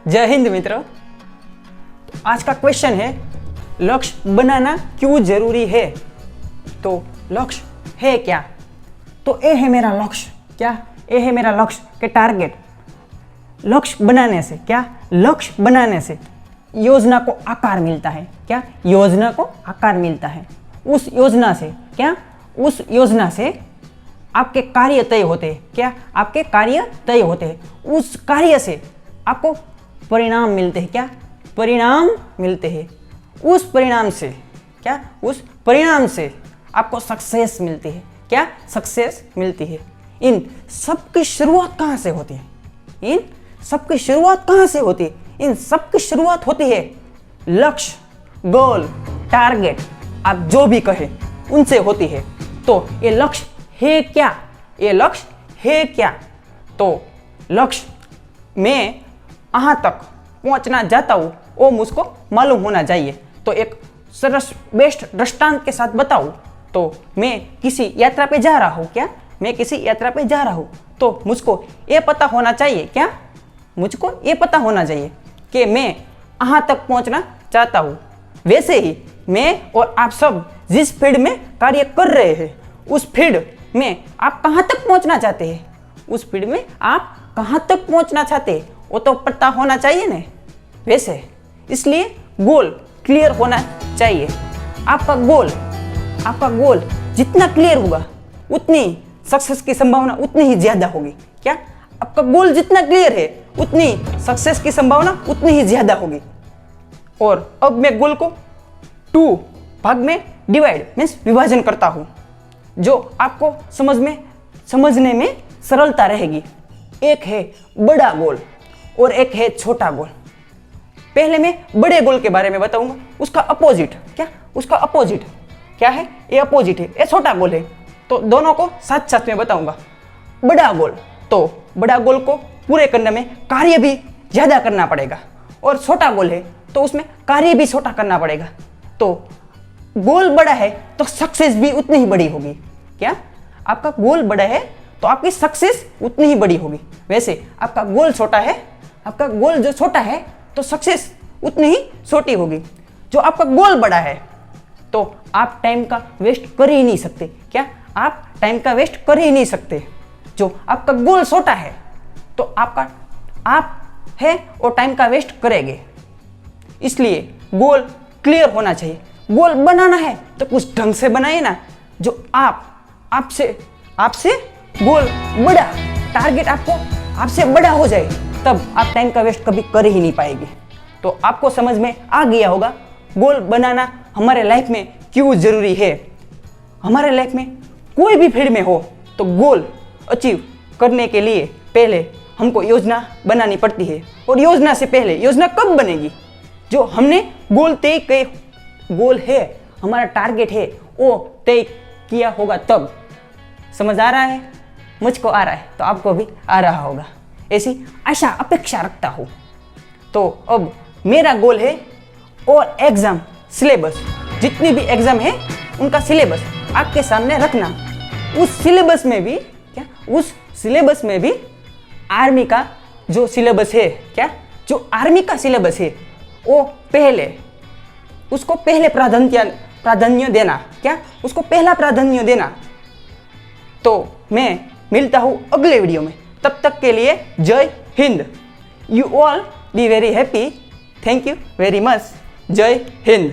जय हिंद मित्रों। आज का क्वेश्चन है लक्ष्य बनाना क्यों जरूरी है। तो लक्ष्य है क्या? तो ये है मेरा लक्ष्य। क्या? ये है मेरा लक्ष्य के टारगेट। लक्ष्य बनाने से क्या? लक्ष्य बनाने से योजना को आकार मिलता है। क्या? योजना को आकार मिलता है। उस योजना से क्या? उस योजना से आपके कार्य तय होते हैं। क्या? आपके कार्य तय होते हैं। उस कार्य से आपको परिणाम मिलते हैं। क्या? परिणाम मिलते हैं। उस परिणाम से क्या? उस परिणाम से आपको सक्सेस मिलती है। क्या? सक्सेस मिलती है। इन सब की शुरुआत कहाँ से होती है? इन सब की शुरुआत कहाँ से होती है? इन सब की शुरुआत होती है लक्ष्य, गोल, टारगेट, आप जो भी कहें उनसे होती है। तो ये लक्ष्य है क्या? ये लक्ष्य है क्या? तो लक्ष्य मैं कहाँ तक पहुँचना चाहता हूँ वो मुझको मालूम होना चाहिए। तो एक सरस बेस्ट दृष्टांत के साथ बताऊँ तो मैं किसी यात्रा पे जा रहा हूँ। क्या? मैं किसी यात्रा पे जा रहा हूँ तो मुझको ये पता होना चाहिए। क्या? मुझको ये पता होना चाहिए कि मैं कहाँ तक पहुँचना चाहता हूँ। वैसे ही मैं और आप सब जिस फील्ड में कार्य कर रहे हैं उस फील्ड में आप कहाँ तक पहुँचना चाहते हैं, उस फील्ड में आप कहाँ तक पहुँचना चाहते हैं वो तो पता होना चाहिए ना। वैसे इसलिए गोल क्लियर होना चाहिए। आपका गोल जितना क्लियर होगा उतनी सक्सेस की संभावना उतनी ही ज्यादा होगी। क्या? आपका गोल जितना क्लियर है उतनी सक्सेस की संभावना उतनी ही ज्यादा होगी। और अब मैं गोल को 2 भाग में डिवाइड मीन्स विभाजन करता हूँ जो आपको समझने में सरलता रहेगी। एक है बड़ा गोल और एक है छोटा गोल। पहले मैं बड़े गोल के बारे में बताऊंगा, उसका अपोजिट। क्या? उसका अपोजिट क्या है? ये अपोजिट है, ये छोटा गोल है। तो दोनों को साथ साथ में बताऊंगा। बड़ा गोल, तो बड़ा गोल को पूरे करने में कार्य भी ज्यादा करना पड़ेगा और छोटा गोल है तो उसमें कार्य भी छोटा करना पड़ेगा। तो गोल बड़ा है तो सक्सेस भी उतनी ही बड़ी होगी। क्या? आपका गोल बड़ा है तो आपकी सक्सेस उतनी ही बड़ी होगी। वैसे आपका गोल छोटा है, आपका गोल जो छोटा है तो सक्सेस उतनी ही छोटी होगी। जो आपका गोल बड़ा है तो आप टाइम का वेस्ट कर ही नहीं सकते। क्या? आप टाइम का वेस्ट कर ही नहीं सकते। जो आपका गोल छोटा है तो आप है और टाइम का वेस्ट करेंगे। इसलिए गोल क्लियर होना चाहिए। गोल बनाना है तो कुछ ढंग से बनाइए ना, जो आपसे गोल बड़ा, टारगेट आपसे बड़ा हो जाए, तब आप टाइम का वेस्ट कभी कर ही नहीं पाएंगे। तो आपको समझ में आ गया होगा गोल बनाना हमारे लाइफ में क्यों जरूरी है। हमारे लाइफ में कोई भी फील्ड में हो तो गोल अचीव करने के लिए पहले हमको योजना बनानी पड़ती है। और योजना से पहले योजना कब बनेगी? जो हमने गोल तय किए, गोल है हमारा टारगेट है वो तय किया होगा तब। समझ आ रहा है? मुझको आ रहा है तो आपको भी आ रहा होगा, ऐसी आशा अपेक्षा रखता हूँ। तो अब मेरा गोल है और एग्जाम सिलेबस, जितनी भी एग्जाम है उनका सिलेबस आपके सामने रखना। उस सिलेबस में भी आर्मी का जो सिलेबस है, क्या? जो आर्मी का सिलेबस है वो उसको पहले प्राधान्य देना। क्या? उसको पहला प्राधान्य देना। तो मैं मिलता हूँ अगले वीडियो में। तब तक के लिए जय Hind. You all be very happy. Thank you very much. जय हिंद।